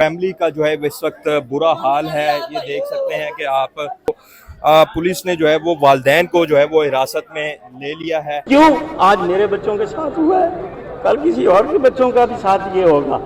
Family का जो है इस वक्त बुरा हाल है। ये देख सकते हैं कि आप पुलिस ने जो है वो वालिदैन को जो है वो हिरासत में ले लिया है। क्यों आज मेरे बच्चों के साथ हुआ है, कल किसी और के बच्चों का भी साथ ये होगा।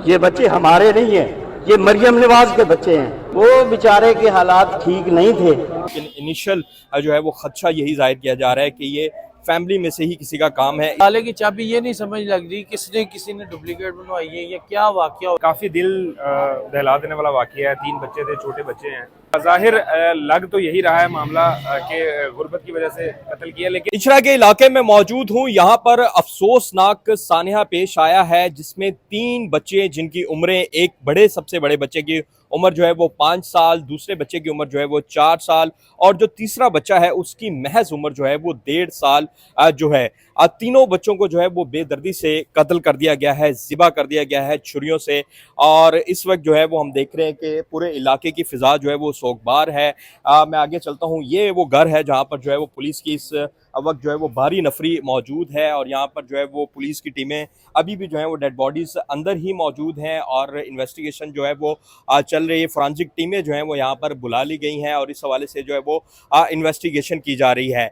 ये बच्चे हमारे नहीं हैं, ये मरियम नवाज के बच्चे हैं। वो बेचारे के हालात ठीक नहीं थे। लेकिन इनिशियल जो है वो खदशा यही जाहिर किया जा रहा है कि ये फैमिली में से ही किसी का काम है। ताले की चाबी ये नहीं समझ लग रही किसी ने डुप्लीकेट बनवाई है या क्या वाकया। काफी दिल दहला देने वाला वाकया है। 3 बच्चे थे, छोटे बच्चे हैं। जाहिर लग तो यही रहा है मामला कि गुर्बत की वजह से कत्ल किया, लेकिन इचरा के इलाके में मौजूद हूँ। यहाँ पर अफसोसनाक सानिया पेश आया है जिसमें 3 बच्चे जिनकी उम्रें, एक बड़े सबसे बड़े बच्चे की उम्र जो है वो 5 साल, दूसरे बच्चे की उम्र जो है वो 4 साल और जो तीसरा बच्चा है उसकी महज उम्र जो है वो 1.5 साल जो है। तीनों बच्चों को जो है वो बेदर्दी से कत्ल कर दिया गया है, ज़िबा कर दिया गया है छुरियों से। और इस वक्त जो है वो हम देख रहे हैं कि पूरे इलाके की फ़िज़ा जो है वो सोगवार है। मैं आगे चलता हूँ। ये वो घर है जहाँ पर जो है वो पुलिस की इस वक्त जो है वो भारी नफरी मौजूद है और यहाँ पर जो है वो पुलिस की टीमें अभी भी जो है वो डेड बॉडीज़ अंदर ही मौजूद हैं और इन्वेस्टिगेशन जो है वो चल रही है। फॉरेंसिक टीमें जो हैं वो यहाँ पर बुला ली गई हैं और इस हवाले से जो है वो इन्वेस्टिगेशन की जा रही है।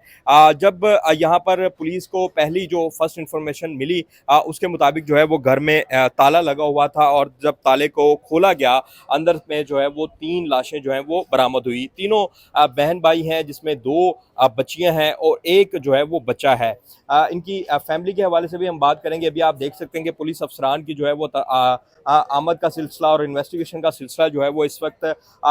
जब यहाँ पर पुलिस को पहली जो फर्स्ट इंफॉर्मेशन मिली उसके मुताबिक जो है वो घर में ताला लगा हुआ था और जब ताले को खोला गया अंदर में जो है वो 3 लाशें जो हैं वो बरामद हुई। तीनों बहन भाई हैं जिसमें 2 बच्चियां हैं और एक जो है वो बच्चा है। इनकी फैमिली के हवाले से भी हम बात करेंगे। अभी आप देख सकते हैं कि पुलिस अफसरान की जो है वो आमद का सिलसिला और इन्वेस्टिगेशन का सिलसिला जो है वो इस वक्त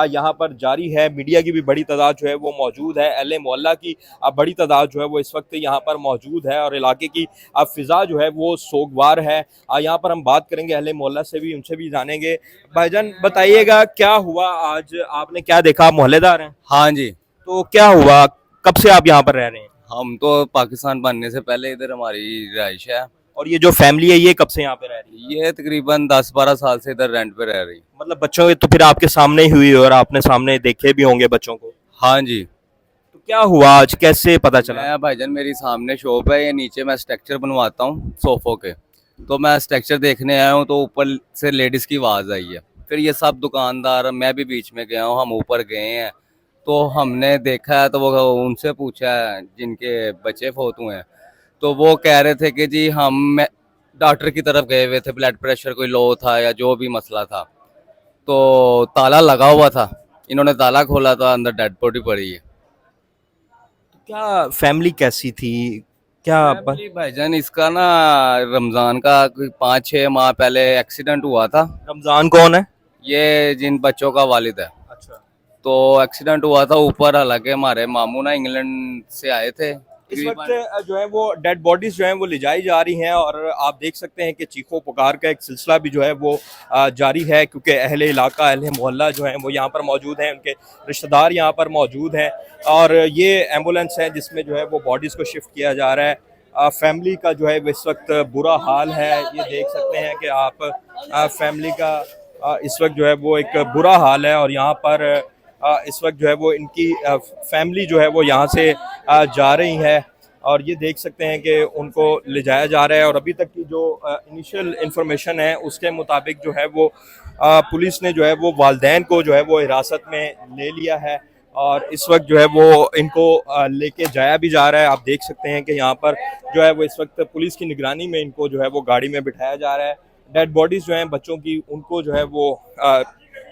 यहाँ पर जारी है। मीडिया की भी बड़ी तादाद जो है वो मौजूद है। अहले मोहल्ला की बड़ी तादाद जो है वो इस वक्त यहाँ पर मौजूद है और इलाके की फ़िज़ा जो है वो सोगवार है। यहाँ पर हम बात करेंगे अहले मोहल्ला से भी, उनसे भी जानेंगे। भाईजान बताइएगा क्या हुआ आज, आपने क्या देखा? आप मोहल्लेदार हैं? हाँ जी। तो क्या हुआ, कब से आप यहाँ पर रह रहे हैं? हम तो पाकिस्तान बनने से पहले इधर हमारी रिहाइश है। और ये जो फैमिली है ये कब से यहाँ पे रह रही है? ये तकरीबन 10-12 साल से इधर रेंट पे रह रही। मतलब बच्चों तो फिर आपके सामने ही हुई और आपने सामने देखे भी होंगे बच्चों को। हाँ जी। तो क्या हुआ आज, कैसे पता चला? मैं भाईजान, मेरी सामने शॉप है, ये नीचे मैं स्ट्रक्चर बनवाता हूँ सोफों के। तो मैं स्ट्रक्चर देखने आया हूँ तो ऊपर से लेडीज़ की आवाज़ आई है। फिर ये सब दुकानदार, मैं भी बीच में गया हूँ, हम ऊपर गए हैं तो हमने देखा है तो वो उनसे पूछा है जिनके बच्चे फोत हुए हैं तो वो कह रहे थे कि जी हम डॉक्टर की तरफ गए हुए थे, ब्लड प्रेशर कोई लो था या जो भी मसला था, तो ताला लगा हुआ था। इन्होंने ताला खोला तो अंदर डेड बॉडी पड़ी है। क्या फैमिली कैसी थी, क्या? भाईजान इसका ना रमज़ान का कोई 5-6 माह पहले एक्सीडेंट हुआ था। रमजान कौन है? ये जिन बच्चों का वालिद है। अच्छा। तो एक्सीडेंट हुआ था ऊपर, हालांकि हमारे मामू ना इंग्लैंड से आए थे। इस वक्त जो है वो डेड बॉडीज जो हैं वो ले जाई जा रही हैं और आप देख सकते हैं कि चीखों पुकार का एक सिलसिला भी जो है वो जारी है क्योंकि अहले इलाका, अहले मोहल्ला जो है वो यहाँ पर मौजूद हैं, उनके रिश्तेदार यहाँ पर मौजूद हैं और ये एम्बुलेंस है जिसमें जो है वो बॉडीज़ को शिफ्ट किया जा रहा है। फैमिली का जो है इस वक्त बुरा हाल है। ये देख सकते हैं कि आप फैमिली का इस वक्त जो है वो एक बुरा हाल है और यहाँ पर इस वक्त जो है वो इनकी फैमिली जो है वो यहाँ से जा रही है और ये देख सकते हैं कि उनको ले जाया जा रहा है। और अभी तक की जो इनिशियल इंफॉर्मेशन है उसके मुताबिक जो है वो पुलिस ने जो है वो वालिदैन को जो है वो हिरासत में ले लिया है और इस वक्त जो है वो इनको लेके जाया भी जा रहा है। आप देख सकते हैं कि यहाँ पर जो है वो इस वक्त पुलिस की निगरानी में इनको जो है वो गाड़ी में बिठाया जा रहा है। डेड बॉडीज़ जो हैं बच्चों की, उनको जो है वो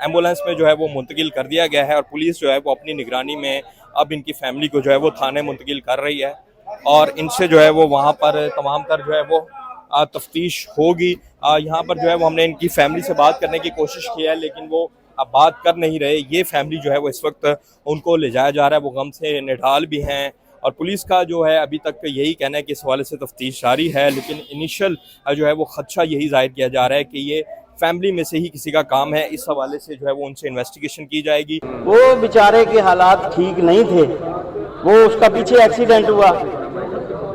एम्बुलेंस में जो है वो मुंतकिल कर दिया गया है और पुलिस जो है वो अपनी निगरानी में अब इनकी फैमिली को जो है वो थाने मुंतकिल कर रही है और इनसे जो है वो वहाँ पर तमाम तर जो है वो तफ्तीश होगी। यहाँ पर जो है वो हमने इनकी फैमिली से बात करने की कोशिश की है लेकिन वो अब बात कर नहीं रहे। ये फैमिली जो है वो इस वक्त उनको ले जाया जा रहा है, वो गम से निढाल भी हैं और पुलिस का जो है अभी तक यही कहना है कि इस हवाले से तफ्तीश जारी है। लेकिन इनिशियल जो है वो खदशा यही जाहिर किया जा रहा है कि ये फैमिली में से ही किसी का काम है। इस हवाले से जो है वो उनसे इन्वेस्टिगेशन की जाएगी। वो बेचारे के हालात ठीक नहीं थे। वो उसका पीछे एक्सीडेंट हुआ,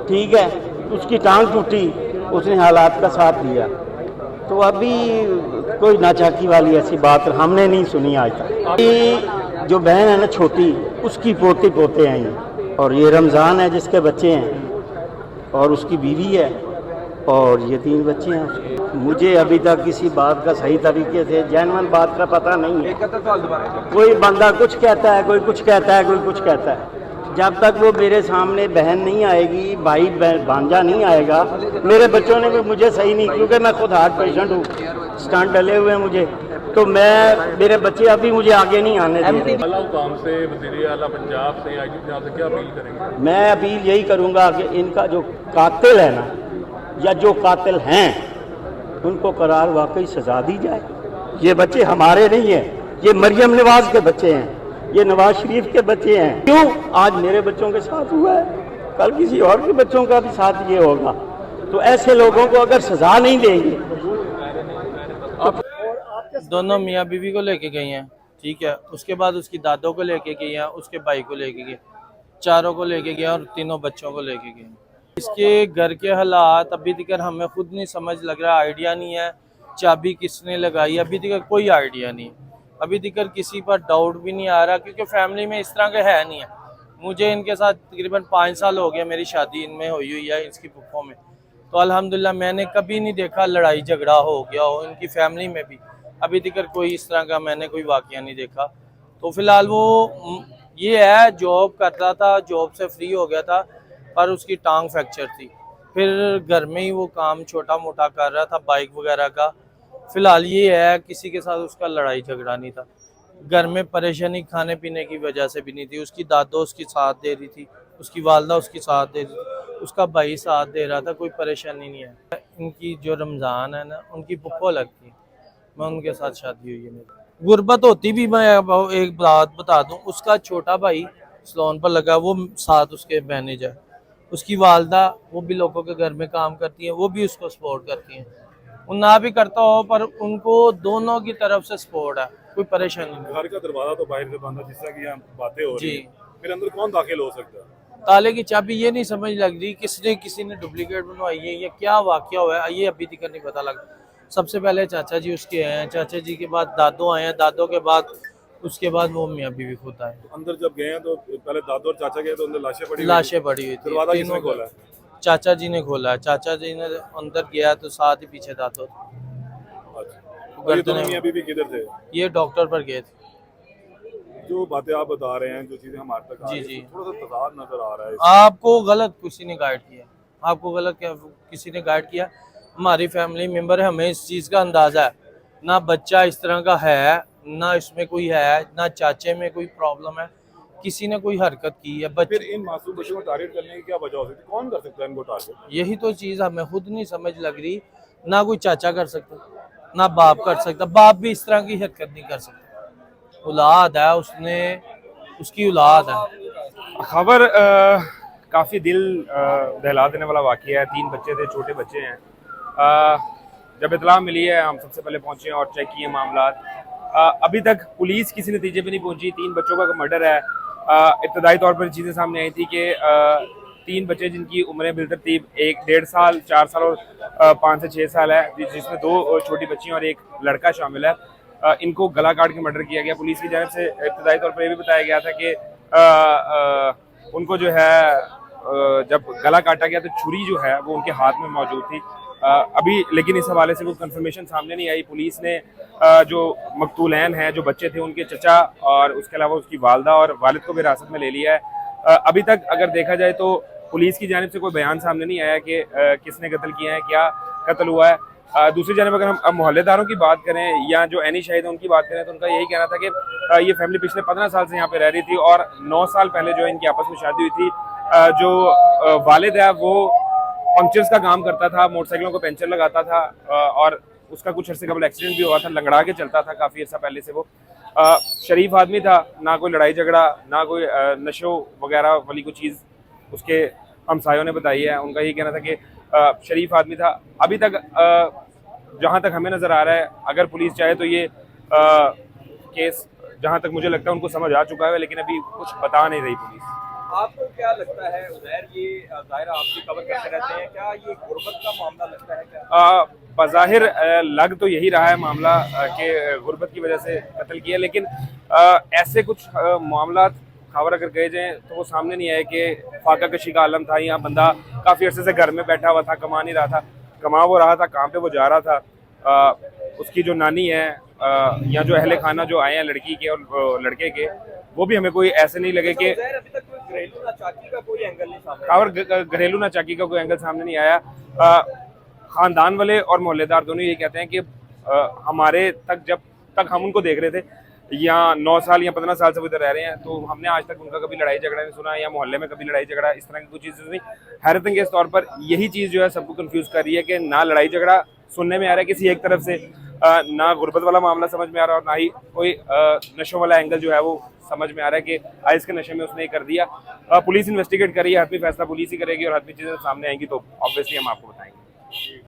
ठीक है, उसकी टांग टूटी, उसने हालात का साथ लिया। तो अभी कोई नाचाकी वाली ऐसी बात हमने नहीं सुनी आज तक। जो बहन है ना छोटी, उसकी पोते पोते हैं ये, और ये रमज़ान है जिसके बच्चे हैं और उसकी बीवी है। और ये 3 बच्चे हैं उसके। मुझे अभी तक किसी बात का सही तरीके से जेन्युइन बात का पता नहीं है। कोई बंदा कुछ कहता है, कोई कुछ कहता है, कोई कुछ कहता है। जब तक वो मेरे सामने बहन नहीं आएगी, भाई भांजा नहीं आएगा, मेरे बच्चों ने भी मुझे सही नहीं, क्योंकि मैं खुद हार्ट पेशेंट हूँ, स्टंट डले हुए हैं मुझे, तो मेरे बच्चे अभी मुझे आगे नहीं आने देंगे। हुकाम से, वज़ीर आला पंजाब से, आईजी पंजाब से क्या अपील करेंगे? मैं अपील यही करूँगा कि इनका जो कातिल है ना, या जो कातिल हैं, उनको करार वाकई सजा दी जाए। ये बच्चे हमारे नहीं हैं, ये मरियम नवाज के बच्चे हैं, ये नवाज शरीफ के बच्चे हैं। क्यों आज मेरे बच्चों के साथ हुआ है, कल किसी और के बच्चों का भी साथ ये होगा। तो ऐसे लोगों को अगर सजा नहीं देंगे। दोनों मियाँ बीवी को लेके गई हैं, ठीक है, उसके बाद उसकी दादों को लेके गई हैं, उसके भाई को लेके गए, चारों को लेके गए और तीनों बच्चों को लेके गए। इसके घर के हालात अभी तक हमें खुद नहीं समझ लग रहा, आइडिया नहीं है चाबी किसने लगाई, अभी तक कोई आइडिया नहीं, अभी तक किसी पर डाउट भी नहीं आ रहा, क्योंकि फैमिली में इस तरह के है नहीं है। मुझे इनके साथ तकरीबन 5 साल हो गया, मेरी शादी इनमें हुई है, इसकी पुप्पो में, तो अल्हम्दुलिल्लाह मैंने कभी नहीं देखा लड़ाई झगड़ा हो गया हो इनकी फैमिली में भी, अभी तक कोई इस तरह का मैंने कोई वाकया नहीं देखा। तो फिलहाल वो ये है जॉब करता था, जॉब से फ्री हो गया था, पर उसकी टांग फ्रैक्चर थी, फिर घर में ही वो काम छोटा मोटा कर रहा था बाइक वगैरह का। फिलहाल ये है किसी के साथ उसका लड़ाई झगड़ा नहीं था, घर में परेशानी खाने पीने की वजह से भी नहीं थी, उसकी दादो उसकी साथ दे रही थी, उसकी वालदा उसकी साथ दे रही थी, उसका भाई साथ दे रहा था, कोई परेशानी नहीं है। इनकी जो रमज़ान है ना, उनकी पुप्पो लगती है, मैं उनके साथ शादी हुई है मेरी। गुर्बत होती भी, मैं एक बात बता दूं, उसका छोटा भाई सलोन पर लगा, वो साथ उसके मैनेजर है, उसकी वालदा वो भी लोगों के घर में काम करती है, वो भी उसको सपोर्ट करती हैं, वो ना भी करता हो पर उनको दोनों की तरफ से सपोर्ट है, कोई परेशानी नहीं। घर का दरवाजा तो बाहर से बंद है, जिस तरह की यहाँ बातें हो रही जी, हैं, फिर अंदर कौन दाखिल हो सकता है? ताले की चाबी ये नहीं समझ लग रही किसी ने डुप्लीकेट बनवाई है या क्या वाकया हुआ है, ये अभी तक नहीं पता लगा। सबसे पहले चाचा जी उसके आए हैं, चाचा जी के बाद दादो आए हैं, दादो के बाद उसके बाद वो मियाँ बीवी खुद आए। अंदर जब गए हैं तो पहले दादू और चाचा गए तो अंदर लाशें पड़ी लाशें पड़ी हुई थी, दरवाजा किसने तीनों को खोला है? चाचा जी ने खोला है, चाचा जी ने अंदर गया तो साथ ही पीछे दादो, अच्छा, और ये दोनों मियां बीवी किधर थे? ये डॉक्टर पर गए थे। जो बातें आप बता रहे हैं, जो चीजें हमारे तक आ जी, रही जी। हैं, थोड़ा सा तजाद नजर आ रहा है। आपको गलत किसी ने गाइड किया, आपको गलत किसी ने गाइड किया। हमारी फैमिली मेंबर है, हमें इस चीज़ का अंदाज़ा है, ना बच्चा इस तरह का है, ना इसमें कोई है, ना चाचे में कोई प्रॉब्लम है, किसी ने कोई हरकत की है। फिर इन मासूम बच्चों को टारगेट करने की क्या वजह हो सकती है? कौन कर सकता है इनको टारगेट? यही तो चीज़ हमें खुद नहीं समझ लग रही, ना कोई चाचा कर सकता, ना बाप कर सकता, बाप भी इस तरह की हरकत नहीं कर सकता, औलाद है उसने, उसकी औलाद है। खबर काफ़ी दिल दहला देने वाला वाक़या है। 3 बच्चे थे, छोटे बच्चे हैं। जब इतला मिली है, हम सबसे पहले पहुंचे और चेक किए मामला। अभी तक पुलिस किसी नतीजे पे नहीं पहुंची। 3 बच्चों का मर्डर है। इब्तदाई तौर पर चीज़ें सामने आई थी कि 3 बच्चे जिनकी उम्रें बिलतरतीब 1 1.5 साल, 4 साल और 5 से 6 साल है, जिसमें 2 छोटी बच्चियाँ और 1 लड़का शामिल है। इनको गला काट के मर्डर किया गया। पुलिस की जानिब से इब्तदाई तौर पर यह भी बताया गया था कि उनको जो है जब गला काटा गया तो छुरी जो है वो उनके हाथ में मौजूद थी। अभी लेकिन इस हवाले से कोई कंफर्मेशन सामने नहीं आई। पुलिस ने जो मकतूलैन हैं, जो बच्चे थे, उनके चचा और उसके अलावा उसकी वालदा और वालिद को भी हिरासत में ले लिया है। अभी तक अगर देखा जाए तो पुलिस की जानिब से कोई बयान सामने नहीं आया कि किसने कत्ल किया है, क्या कत्ल हुआ है। दूसरी जानब अगर हम मोहल्लेदारों की बात करें या जो ऐनी शाहिद उनकी बात करें तो उनका यही कहना था कि ये फैमिली पिछले 15 साल से यहाँ पे रह रही थी और 9 साल पहले जो इनकी आपस में शादी हुई थी। जो वालिद है वो पंक्चर्स का काम करता था, मोटरसाइकिलों को पंचर लगाता था और उसका कुछ अर्से कबल एक्सीडेंट भी हुआ था, लंगड़ा के चलता था काफ़ी अर्सा पहले से। वो शरीफ आदमी था, ना कोई लड़ाई झगड़ा, ना कोई नशो वगैरह वाली कोई चीज़ उसके हमसायों ने बताई है। उनका यही कहना था कि शरीफ आदमी था। अभी तक जहाँ तक हमें नज़र आ रहा है, अगर पुलिस चाहे तो ये केस जहाँ तक मुझे लगता है उनको समझ आ चुका है, लेकिन अभी कुछ बता नहीं रही पुलिस। आपको क्या लगता है उज़ैर, ये ज़ाहिर आप भी कवर करते रहते हैं, क्या ये गुर्बत का मामला लगता है क्या? बज़ाहिर लग तो यही रहा है मामला कि गुर्बत की वजह से कत्ल किया, लेकिन ऐसे कुछ मामला खबर अगर गए जाएँ तो वो सामने नहीं आए कि फाका कशी का आलम था, यहाँ बंदा काफ़ी अर्से से घर में बैठा हुआ था, कमा नहीं रहा था। कमा वो रहा था, कहाँ पे वो जा रहा था, उसकी जो नानी है या जो अहले खाना जो आए हैं लड़की के और लड़के के, वो भी हमें कोई ऐसे नहीं लगे कि अभी तक कोई घरेलू नाचाकी का कोई एंगल नहीं सामने और घरेलू नाचाकी का कोई एंगल सामने नहीं आया। खानदान वाले और मोहल्लेदार दोनों ये कहते हैं कि हमारे तक जब तक हम उनको देख रहे थे, या 9 साल या 15 साल से वो इधर रह रहे हैं, तो हमने आज तक उनका कभी लड़ाई झगड़ा नहीं सुना, या मोहल्ले में कभी लड़ाई झगड़ा इस तरह की कुछ चीज़ नहीं। हैरत अंगेज तौर पर यही चीज़ जो है सबको कंफ्यूज कर रही है कि ना लड़ाई झगड़ा सुनने में आ रहा है किसी एक तरफ से, ना गुर्बत वाला मामला समझ में आ रहा है, और ना ही कोई नशों वाला एंगल जो है वो समझ में आ रहा है कि आइस के नशे में उसने ये कर दिया। पुलिस इन्वेस्टिगेट कर रही है, हतमी फैसला पुलिस ही करेगी, और हतमी चीज़ें सामने आएंगी तो ऑब्वियसली हम आपको बताएंगे।